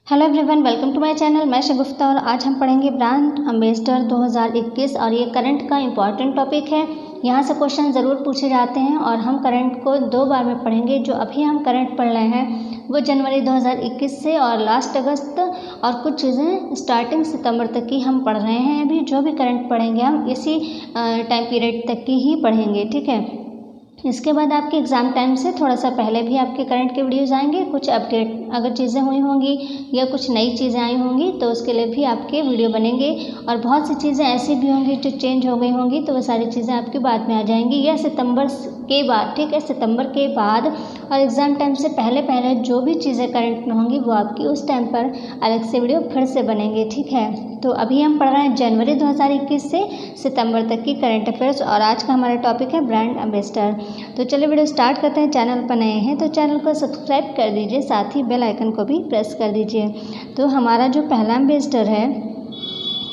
Hello everyone, welcome to my channel. मैं शगुफ्ता और आज हम पढ़ेंगे ब्रांड एम्बेसडर 2021 और ये करंट का इम्पॉर्टेंट टॉपिक है। यहाँ से क्वेश्चन ज़रूर पूछे जाते हैं और हम करंट को 2 बार में पढ़ेंगे। जो अभी हम करंट पढ़ रहे हैं वो जनवरी 2021 से और लास्ट अगस्त और कुछ चीज़ें स्टार्टिंग सितंबर तक की हम पढ़ रहे हैं। अभी जो भी करंट पढ़ेंगे हम इसी टाइम पीरियड तक की ही पढ़ेंगे, ठीक है। इसके बाद आपके एग्ज़ाम टाइम से थोड़ा सा पहले भी आपके करंट के वीडियोज़ आएंगे। कुछ अपडेट अगर चीज़ें हुई होंगी या कुछ नई चीज़ें आई होंगी तो उसके लिए भी आपके वीडियो बनेंगे। और बहुत सी चीज़ें ऐसी भी होंगी जो चेंज हो गई होंगी तो वो सारी चीज़ें आपके बाद में आ जाएंगी, या सितंबर के बाद, ठीक है। सितंबर के बाद और एग्ज़ाम टाइम से पहले पहले जो भी चीज़ें करंट में होंगी वो आपकी उस टाइम पर अलग से वीडियो फिर से बनेंगे, ठीक है। तो अभी हम पढ़ रहे हैं जनवरी 2021 से सितंबर तक की करंट अफेयर्स और आज का हमारा टॉपिक है ब्रांड एम्बेसडर। तो चलिए वीडियो स्टार्ट करते हैं। चैनल पर नए हैं तो चैनल को सब्सक्राइब कर दीजिए, साथ ही बेल आइकन को भी प्रेस कर दीजिए। तो हमारा जो पहला एम्बेसडर है,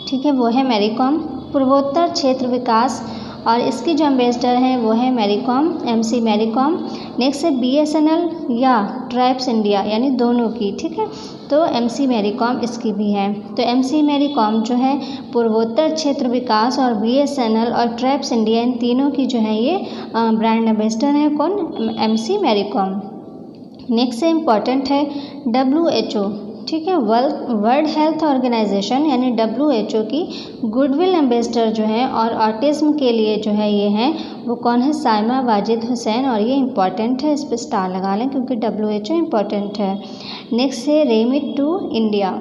ठीक है, वो है मैरीकॉम पूर्वोत्तर क्षेत्र विकास, और इसकी जो एम्बेसडर हैं वो है मैरीकॉम, MC मैरीकॉम। नेक्स्ट है BSNL या ट्राइब्स इंडिया, यानी दोनों की, ठीक है। तो MC मैरीकॉम इसकी भी है। तो MC मैरीकॉम जो है पूर्वोत्तर क्षेत्र विकास और BSNL और ट्राइब्स इंडिया, इन तीनों की जो है ये ब्रांड एम्बेसडर है। कौन? MC मैरीकॉम। नेक्स्ट से इम्पॉर्टेंट है WHO, ठीक है, वर्ल्ड हेल्थ ऑर्गेनाइजेशन यानी WHO की गुडविल एम्बेसडर जो है और ऑटिज्म के लिए जो है ये हैं, वो कौन है? साइमा वाजिद हुसैन। और ये इम्पॉर्टेंट है, इस पर स्टार लगा लें क्योंकि WHO इम्पॉर्टेंट है। नेक्स्ट है remit to India.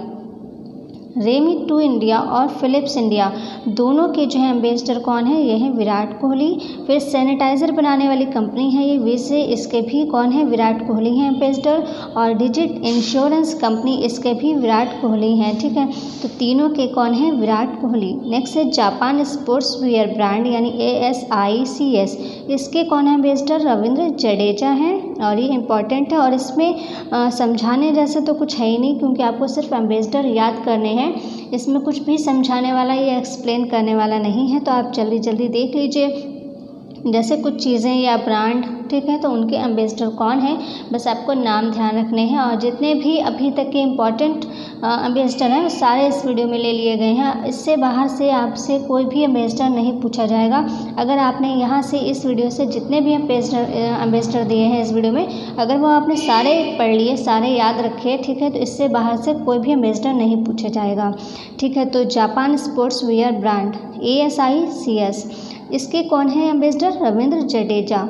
Remit to India और फिलिप्स इंडिया दोनों के जो है एम्बेसडर कौन है? ये है विराट कोहली। फिर सैनिटाइज़र बनाने वाली कंपनी है ये विजय, इसके भी कौन है? विराट कोहली हैं एम्बेसडर। और डिजिट इंश्योरेंस कंपनी, इसके भी विराट कोहली हैं, ठीक है। तो तीनों के कौन है? विराट कोहली। नेक्स्ट है जापान स्पोर्ट्स वियर ब्रांड यानी ASICS, इसके कौन है एम्बेसडर? रविंद्र जडेजा हैं और ये इम्पॉर्टेंट है। और इसमें समझाने जैसे तो कुछ है ही नहीं क्योंकि आपको सिर्फ एम्बेसडर याद करने हैं, इसमें कुछ भी समझाने वाला या एक्सप्लेन करने वाला नहीं है। तो आप जल्दी जल्दी देख लीजिए जैसे कुछ चीज़ें या ब्रांड, ठीक है, तो उनके एम्बेसडर कौन है, बस आपको नाम ध्यान रखने हैं। और जितने भी अभी तक के इम्पॉर्टेंट एम्बेसडर हैं वो सारे इस वीडियो में ले लिए गए हैं। इससे बाहर से आपसे कोई भी एम्बेसडर नहीं पूछा जाएगा। अगर आपने यहाँ से इस वीडियो से जितने भी एम्बेसडर दिए हैं इस वीडियो में, अगर वो आपने सारे पढ़ लिए, सारे याद रखे, ठीक है, तो इससे बाहर से कोई भी एम्बेसडर नहीं पूछा जाएगा, ठीक है। तो Japan sports wear brand ASICS, इसके कौन है एम्बेसडर? रविंद्र जडेजा।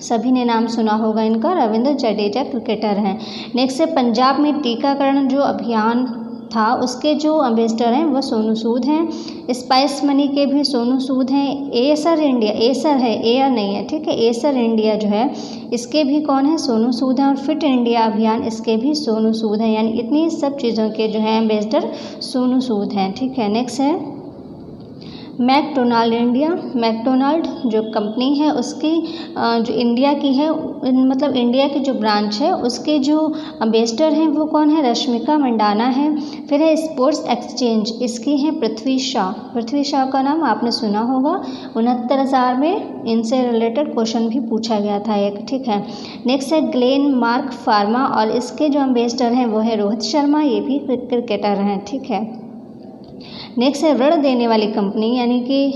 सभी ने नाम सुना होगा इनका, रविंद्र जडेजा क्रिकेटर हैं। नेक्स्ट है पंजाब में टीकाकरण जो अभियान था उसके जो एम्बेसडर हैं वो सोनू सूद हैं। स्पाइस मनी के भी सोनू सूद हैं। एसर इंडिया, एसर है, एयर नहीं है, ठीक है, एसर इंडिया जो है इसके भी कौन है? सोनू सूद हैं। और फिट इंडिया अभियान, इसके भी सोनू सूद हैं। यानी इतनी सब चीज़ों के जो है एम्बेसडर सोनू सूद हैं, ठीक है। नेक्स्ट है मैकडोनाल्ड इंडिया। मैकडोनाल्ड जो कंपनी है उसकी जो इंडिया की है, मतलब इंडिया की जो ब्रांच है उसके जो एम्बेसडर हैं वो कौन है? रश्मिका मंडाना है। फिर है स्पोर्ट्स एक्सचेंज, इसकी है पृथ्वी शाह। पृथ्वी शाह का नाम आपने सुना होगा, 69,000 में इनसे रिलेटेड क्वेश्चन भी पूछा गया था एक, ठीक है। नेक्स्ट है ग्लेन मार्क फार्मा और इसके जो एम्बेसडर हैं वो है रोहित शर्मा, ये भी क्रिकेटर हैं, ठीक है। नेक्स्ट है ऋण देने वाली कंपनी यानी कि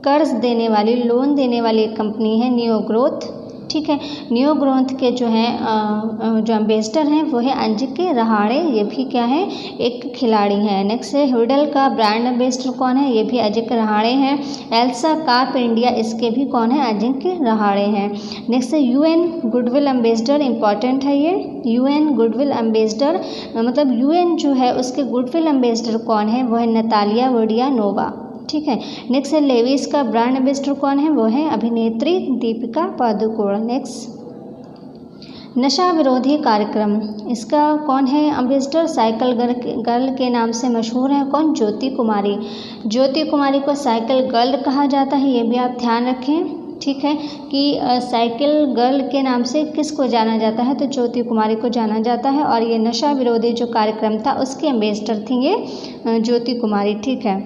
कर्ज देने वाली, लोन देने वाली कंपनी है नियो ग्रोथ, ठीक है। नियो ग्रोथ के जो हैं जो एम्बेसडर हैं वो है अंजिके रहाणे, ये भी क्या है? एक खिलाड़ी हैं। नेक्स्ट है हुडल का ब्रांड एम्बेसडर कौन है? ये भी अजिंक्य रहाणे हैं। एल्सा कार्प इंडिया, इसके भी कौन है? अजिंक्य रहाणे हैं। नेक्स्ट है UN गुडविल एम्बेसडर, इंपॉर्टेंट है ये। UN गुडविल एम्बेसडर मतलब UN जो है उसके गुडविल एम्बेसडर कौन है? वो है नतालिया वोडियानोवा, ठीक है। नेक्स्ट है लेविस का ब्रांड एम्बेसडर कौन है? वो है अभिनेत्री दीपिका पादुकोण। नेक्स्ट नशा विरोधी कार्यक्रम, इसका कौन है एम्बेसडर? साइकिल गर्ल के नाम से मशहूर है कौन? ज्योति कुमारी। ज्योति कुमारी को साइकिल गर्ल कहा जाता है, ये भी आप ध्यान रखें, ठीक है, कि साइकिल गर्ल के नाम से किसको जाना जाता है? तो ज्योति कुमारी को जाना जाता है। और ये नशा विरोधी जो कार्यक्रम था उसके एम्बेसडर थी ये ज्योति कुमारी, ठीक है।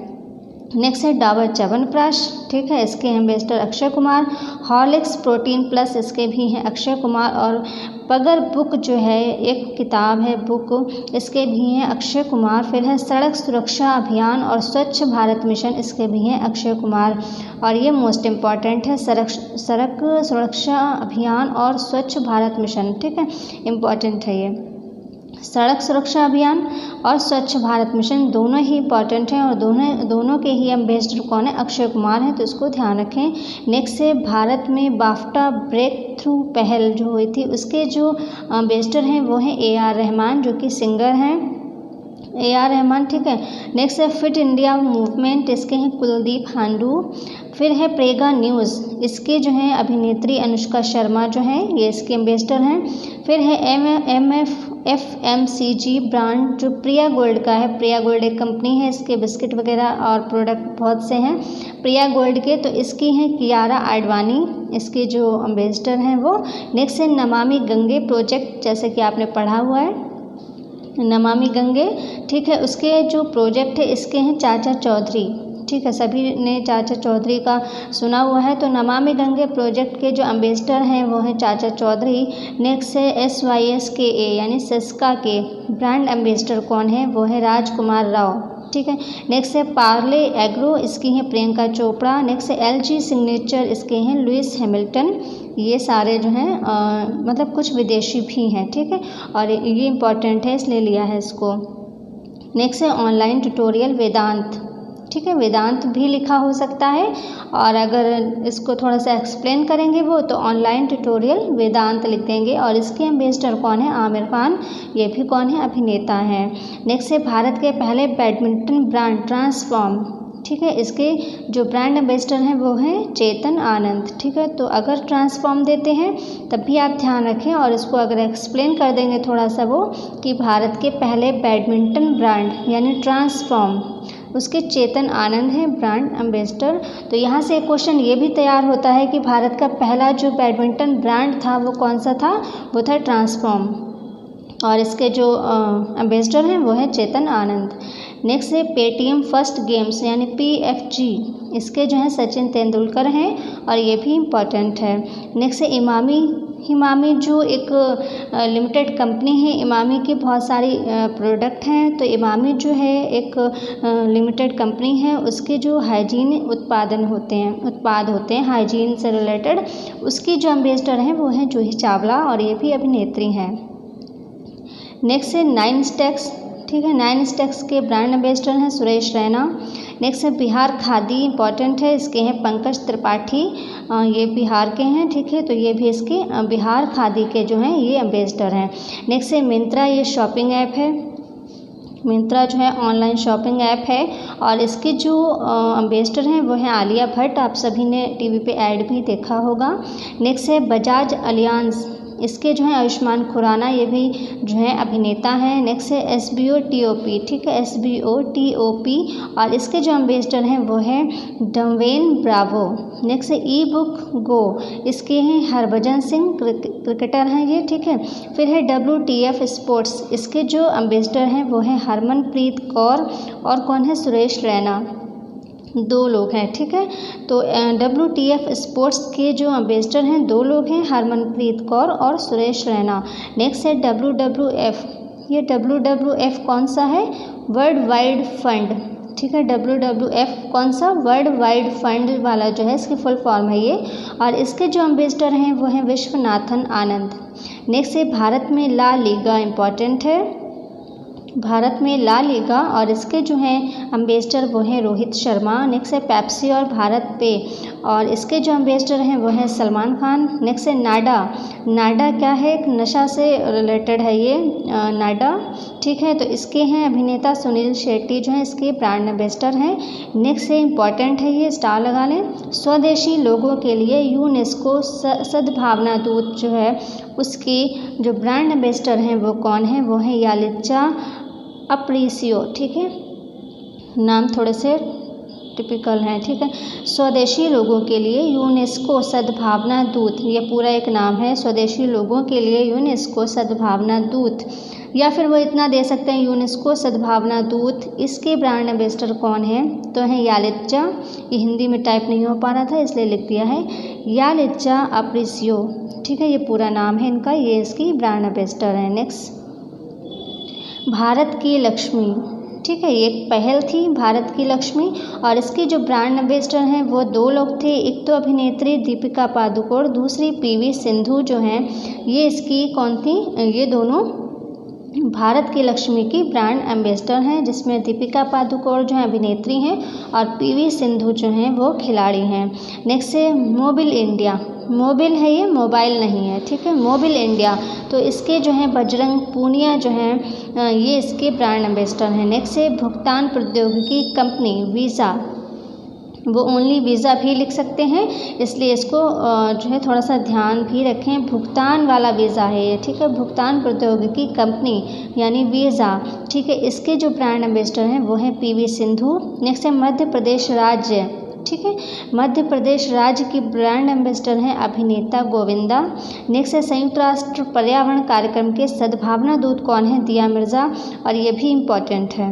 नेक्स्ट है डाबर च्यवनप्राश, ठीक है, इसके हैं ambassador Akshay Kumar. Horlicks protein plus, इसके भी हैं अक्षय कुमार। और पगर बुक जो है एक किताब है बुक, इसके भी हैं अक्षय कुमार। फिर है सड़क सुरक्षा अभियान और स्वच्छ भारत मिशन, इसके भी हैं अक्षय कुमार। और ये मोस्ट इम्पॉर्टेंट है, सड़क सुरक्षा अभियान और स्वच्छ भारत मिशन, ठीक है, इम्पॉर्टेंट है ये। सड़क सुरक्षा अभियान और स्वच्छ भारत मिशन दोनों ही इम्पॉर्टेंट हैं और दोनों के ही एम्बेसडर कौन है, अक्षय कुमार हैं, तो इसको ध्यान रखें। नेक्स्ट है भारत में बाफ्टा ब्रेक थ्रू पहल जो हुई थी, उसके जो एम्बेसडर हैं वो हैं AR रहमान, जो कि सिंगर हैं, AR रहमान, ठीक है। नेक्स्ट है फिट इंडिया मूवमेंट, इसके हैं कुलदीप हांडू। फिर है प्रेगा न्यूज़, इसके जो हैं अभिनेत्री अनुष्का शर्मा जो हैं, ये इसके एम्बेसडर हैं। फिर है FMCG ब्रांड, जो प्रिया गोल्ड का है। प्रिया गोल्ड एक कंपनी है, इसके बिस्किट वगैरह और प्रोडक्ट बहुत से हैं प्रिया गोल्ड के, तो इसकी हैं कियारा आडवाणी, इसके जो एम्बेसडर हैं वो। नेक्स्ट है नमामि गंगे प्रोजेक्ट, जैसे कि आपने पढ़ा हुआ है नमामि गंगे, ठीक है, उसके जो प्रोजेक्ट है इसके हैं चाचा चौधरी, ठीक है, सभी ने चाचा चौधरी का सुना हुआ है। तो नमामि गंगे प्रोजेक्ट के जो एम्बेसडर हैं वो हैं चाचा चौधरी। नेक्स्ट है SYSKA यानी सिस्का के ब्रांड एम्बेसडर कौन है, वो है राजकुमार राव, ठीक है। नेक्स्ट है पार्ले एग्रो, इसकी हैं प्रियंका चोपड़ा। नेक्स्ट है LG सिग्नेचर, इसके हैं लुइस हैमिल्टन। ये सारे जो हैं मतलब कुछ विदेशी भी हैं, ठीक है, और ये इम्पॉर्टेंट है इसलिए लिया है इसको। नेक्स्ट है ऑनलाइन ट्यूटोरियल वेदांत, ठीक है, वेदांत भी लिखा हो सकता है, और अगर इसको थोड़ा सा एक्सप्लेन करेंगे वो तो ऑनलाइन ट्यूटोरियल वेदांत लिख देंगे। और इसके एम्बेसडर कौन है, आमिर खान, ये भी कौन है, अभिनेता हैं। नेक्स्ट है भारत के पहले बैडमिंटन ब्रांड ट्रांसफॉर्म, ठीक है, इसके जो ब्रांड एम्बेसडर हैं वो हैं चेतन आनंद, ठीक है। तो अगर ट्रांसफॉर्म देते हैं तब भी आप ध्यान रखें, और इसको अगर एक्सप्लेन कर देंगे थोड़ा सा वो कि भारत के पहले बैडमिंटन ब्रांड यानी ट्रांसफॉर्म, उसके चेतन आनंद हैं ब्रांड एम्बेसडर। तो यहाँ से एक क्वेश्चन ये भी तैयार होता है कि भारत का पहला जो बैडमिंटन ब्रांड था वो कौन सा था, वो था ट्रांसफॉर्म, और इसके जो एम्बेसडर हैं वो हैं चेतन आनंद। नेक्स्ट है पेटीएम फर्स्ट गेम्स यानी PFG, इसके जो हैं सचिन तेंदुलकर हैं, और ये भी इम्पॉर्टेंट है। नेक्स्ट है इमामी जो एक लिमिटेड कंपनी है, इमामी की बहुत सारी प्रोडक्ट हैं, तो इमामी जो है एक लिमिटेड कंपनी है, उसके जो हाइजीन उत्पाद होते हैं हाइजीन से रिलेटेड, उसकी जो एम्बेसडर हैं वो हैं जूही चावला, और ये भी अभिनेत्री हैं। नेक्स्ट है 9STEX, ठीक है, 9STEX के ब्रांड एम्बेसडर हैं सुरेश रैना। नेक्स्ट है बिहार खादी, इंपॉर्टेंट है, इसके हैं पंकज त्रिपाठी, ये बिहार के हैं, ठीक है, तो ये भी इसके बिहार खादी के जो हैं ये एम्बेसडर हैं। नेक्स्ट है मिंत्रा, ये शॉपिंग ऐप है, मिंत्रा जो है ऑनलाइन शॉपिंग ऐप है, और इसके जो एम्बेसडर हैं वो हैं आलिया भट्ट, आप सभी ने टीवी पे ऐड भी देखा होगा। नेक्स्ट है बजाज अलियांस, इसके जो है आयुष्मान खुराना, ये भी जो है अभिनेता हैं। नेक्स्ट है SBOTOP, ठीक है, SBOTOP, और इसके जो एम्बेसडर हैं वो हैं डवेन ब्रावो। नेक्स्ट है ई-बुक गो, इसके हैं हरभजन सिंह, क्रिकेटर हैं ये, ठीक है। फिर है WTF स्पोर्ट्स, इसके जो एम्बेसडर हैं वो हैं हरमनप्रीत कौर, और कौन है, सुरेश रैना, 2 लोग हैं, ठीक है। तो WTF स्पोर्ट्स के जो एम्बेसडर हैं 2 लोग हैं, हरमनप्रीत कौर और सुरेश रैना। नेक्स्ट है WWF, ये WWF कौन सा है, वर्ल्ड वाइड फंड, ठीक है, WWF कौन सा, वर्ल्ड वाइड फंड वाला जो है इसकी फुल फॉर्म है ये, और इसके जो एम्बेसडर हैं वो हैं विश्वनाथन आनंद। नेक्स्ट है भारत में ला लीगा, इम्पॉर्टेंट है, भारत में ला लीगा, और इसके जो हैं एम्बेसडर वो हैं रोहित शर्मा। नेक्स्ट है पेप्सी और भारत पे, और इसके जो एम्बेसडर हैं वो हैं सलमान खान। नेक्स्ट है नाडा, नाडा क्या है, एक नशा से रिलेटेड है ये नाडा, ठीक है, तो इसके हैं अभिनेता सुनील शेट्टी जो हैं इसके ब्रांड एम्बेसडर हैं। नेक्स्ट है इम्पॉर्टेंट है ये, स्टार लगा लें, स्वदेशी लोगों के लिए यूनेस्को सद्भावना दूत जो है उसकी जो ब्रांड एम्बेसडर हैं वो कौन है, वो है यालिचा अप्रीसियो, ठीक है, नाम थोड़े से टिपिकल हैं, ठीक है। स्वदेशी लोगों के लिए यूनेस्को सद्भावना दूत, ये पूरा एक नाम है, स्वदेशी लोगों के लिए यूनेस्को सद्भावना दूत। या फिर वो इतना दे सकते हैं, यूनेस्को सद्भावना दूत, इसके ब्रांड एम्बेसडर कौन है, तो है यालित्जा। ये हिंदी में टाइप नहीं हो पा रहा था इसलिए लिख दिया है, यालित्जा अप्रिसियो, ठीक है। ये पूरा नाम है इनका, ये इसकी ब्रांड एम्बेसडर है। नेक्स्ट, भारत की लक्ष्मी, ठीक है। ये एक पहल थी भारत की लक्ष्मी, और इसकी जो ब्रांड एम्बेसडर हैं वो 2 लोग थे, एक तो अभिनेत्री दीपिका पादुकोण, दूसरी पीवी सिंधु जो हैं, ये इसकी कौन थी, ये दोनों भारत की लक्ष्मी की ब्रांड एम्बेसडर हैं, जिसमें दीपिका पादुकोण जो है अभिनेत्री हैं और पीवी सिंधु जो हैं वो खिलाड़ी हैं। नेक्स्ट है मोबिल इंडिया, मोबिल है ये, मोबाइल नहीं है, ठीक है, मोबिल इंडिया, तो इसके जो हैं बजरंग पूनिया जो हैं ये इसके ब्रांड एम्बेसडर हैं। नेक्स्ट है भुगतान प्रौद्योगिकी कंपनी वीज़ा, वो ओनली वीज़ा भी लिख सकते हैं, इसलिए इसको जो है थोड़ा सा ध्यान भी रखें, भुगतान वाला वीज़ा है ये, ठीक है। भुगतान प्रौद्योगिकी कंपनी यानी वीज़ा, ठीक है। इसके जो ब्रांड एम्बेसडर हैं वो हैं पीवी सिंधु। नेक्स्ट है मध्य प्रदेश राज्य, ठीक है, मध्य प्रदेश राज्य की ब्रांड एम्बेसडर हैं अभिनेता गोविंदा। नेक्स्ट है संयुक्त राष्ट्र पर्यावरण कार्यक्रम के सद्भावना दूत कौन है, दिया मिर्ज़ा, और ये भी इम्पॉर्टेंट है,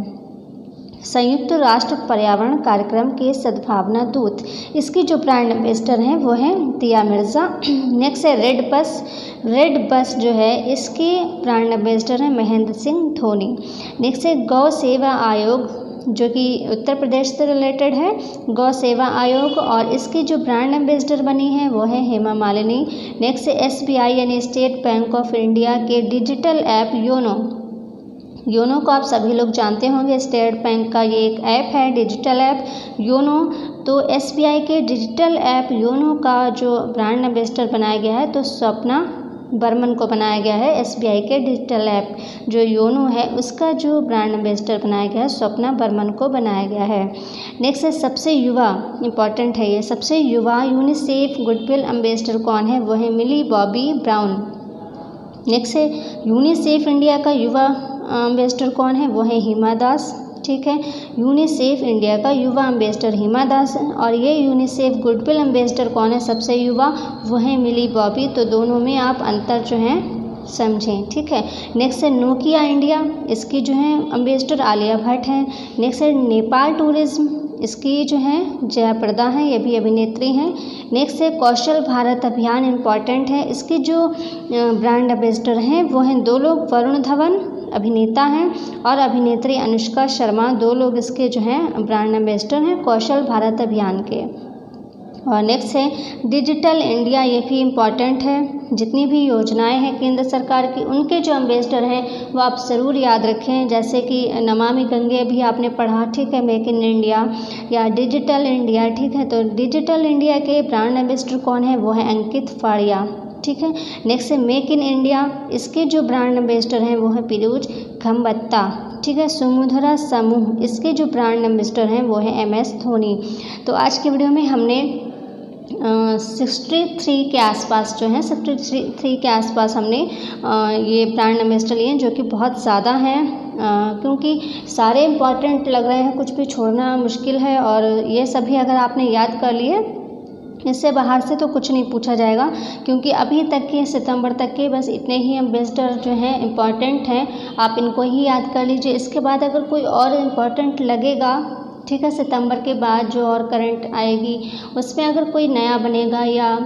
संयुक्त राष्ट्र पर्यावरण कार्यक्रम के सद्भावना दूत, इसकी जो ब्रांड एम्बेसडर हैं वो हैं दिया मिर्ज़ा। नेक्स्ट है रेड बस, रेड बस जो है इसके ब्रांड एम्बेसडर हैं महेंद्र सिंह धोनी। नेक्स्ट है गौ सेवा आयोग, जो कि उत्तर प्रदेश से रिलेटेड है, गौ सेवा आयोग, और इसकी जो ब्रांड एम्बेसडर बनी है वो है हेमा मालिनी। नेक्स्ट है SBI यानी स्टेट बैंक ऑफ इंडिया के डिजिटल ऐप योनो, योनो को आप सभी लोग जानते होंगे, स्टेट बैंक का ये एक ऐप है, डिजिटल ऐप योनो। तो SBI के डिजिटल ऐप योनो का जो ब्रांड एम्बेसडर बनाया गया है तो स्वप्ना बर्मन को बनाया गया है। SBI के डिजिटल ऐप जो योनो है उसका जो ब्रांड एम्बेसडर बनाया गया है स्वप्ना बर्मन को बनाया गया है। नेक्स्ट है सबसे युवा, इंपॉर्टेंट है ये, सबसे युवा यूनिसेफ गुडविल एम्बेसडर कौन है, वो है मिली बॉबी ब्राउन। नेक्स्ट है यूनिसेफ इंडिया का युवा एम्बेसडर कौन है, वो है हिमा दास, ठीक है। यूनिसेफ इंडिया का युवा एम्बेसडर हिमा दास है, और ये यूनिसेफ गुडविल एम्बेसडर कौन है सबसे युवा, वो है मिली बॉबी। तो दोनों में आप अंतर जो है समझें, ठीक है। नेक्स्ट है नोकिया इंडिया, इसकी जो है एम्बेसडर आलिया भट्ट है। नेक्स्ट है नेपाल टूरिज्म, इसकी जो है जयाप्रदा हैं, ये भी अभिनेत्री हैं। नेक्स्ट है कौशल भारत अभियान, इम्पॉर्टेंट है, इसके जो ब्रांड एम्बेसडर हैं वो हैं 2 लोग, वरुण धवन अभिनेता हैं और अभिनेत्री अनुष्का शर्मा, 2 लोग इसके जो हैं ब्रांड एम्बेसडर हैं कौशल भारत अभियान के। और नेक्स्ट है डिजिटल इंडिया, ये भी इम्पॉर्टेंट है, जितनी भी योजनाएं हैं केंद्र सरकार की उनके जो एम्बेसडर हैं वो आप ज़रूर याद रखें, जैसे कि नमामि गंगे भी आपने पढ़ा, ठीक है, मेक इन इंडिया या डिजिटल इंडिया, ठीक है। तो डिजिटल इंडिया के ब्रांड एम्बेसडर कौन है, वो है अंकित फाड़िया, ठीक है। नेक्स्ट है मेक इन इंडिया, इसके जो ब्रांड एम्बेसडर हैं वो है पीयूष खम्बत्ता, ठीक है। सुमधुरा समूह, इसके जो ब्रांड एम्बेसडर हैं वो है MS धोनी। तो आज की वीडियो में हमने 63 के आसपास जो है 63 के आसपास हमने ये ब्रांड एम्बेसडर लिए हैं, जो कि बहुत ज़्यादा हैं, क्योंकि सारे इम्पॉर्टेंट लग रहे हैं, कुछ भी छोड़ना मुश्किल है, और ये सभी अगर आपने याद कर लिए, इससे बाहर से तो कुछ नहीं पूछा जाएगा, क्योंकि अभी तक के सितंबर तक के बस इतने ही एम्बेसडर जो हैं इम्पॉर्टेंट हैं, आप इनको ही याद कर लीजिए। इसके बाद अगर कोई और इम्पॉर्टेंट लगेगा, ठीक है, सितंबर के बाद जो और करंट आएगी उसमें अगर कोई नया बनेगा या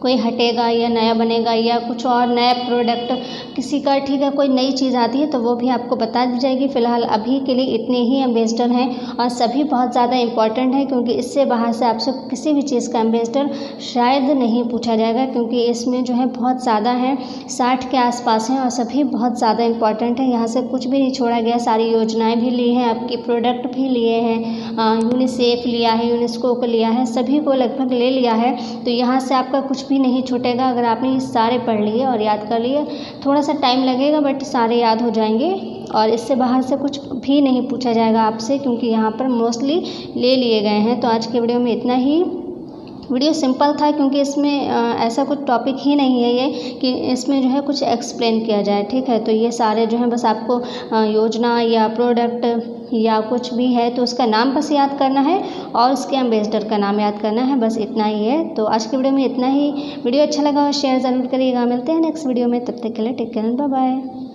कोई हटेगा या नया बनेगा या कुछ और नया प्रोडक्ट किसी का, ठीक है, कोई नई चीज़ आती है तो वो भी आपको बता दी जाएगी। फ़िलहाल अभी के लिए इतने ही एम्बेसडर हैं और सभी बहुत ज़्यादा इंपॉर्टेंट है, क्योंकि इससे बाहर से आपसे किसी भी चीज़ का एम्बेसडर शायद नहीं पूछा जाएगा, क्योंकि इसमें जो है बहुत ज़्यादा है, 60 के आसपास हैं और सभी बहुत ज़्यादा इंपॉर्टेंट है। यहाँ से कुछ भी नहीं छोड़ा गया, सारी योजनाएँ भी ली हैं, आपकी प्रोडक्ट भी लिए हैं, यूनिसेफ लिया है, यूनेस्को को लिया है, सभी को लगभग ले लिया है। तो यहाँ से आपका कुछ भी नहीं छूटेगा अगर आपने ये सारे पढ़ लिए और याद कर लिए। थोड़ा सा टाइम लगेगा बट सारे याद हो जाएंगे, और इससे बाहर से कुछ भी नहीं पूछा जाएगा आपसे, क्योंकि यहाँ पर मोस्टली ले लिए गए हैं। तो आज के वीडियो में इतना ही। वीडियो सिंपल था क्योंकि इसमें ऐसा कुछ टॉपिक ही नहीं है ये कि इसमें जो है कुछ एक्सप्लेन किया जाए, ठीक है। तो ये सारे जो हैं बस आपको योजना या प्रोडक्ट या कुछ भी है तो उसका नाम बस याद करना है और उसके एम्बेसडर का नाम याद करना है, बस इतना ही है। तो आज की वीडियो में इतना ही। वीडियो अच्छा लगा और शेयर ज़रूर करिएगा। मिलते हैं नेक्स्ट वीडियो में, तब तक के लिए टेक केयर, बाय बाय।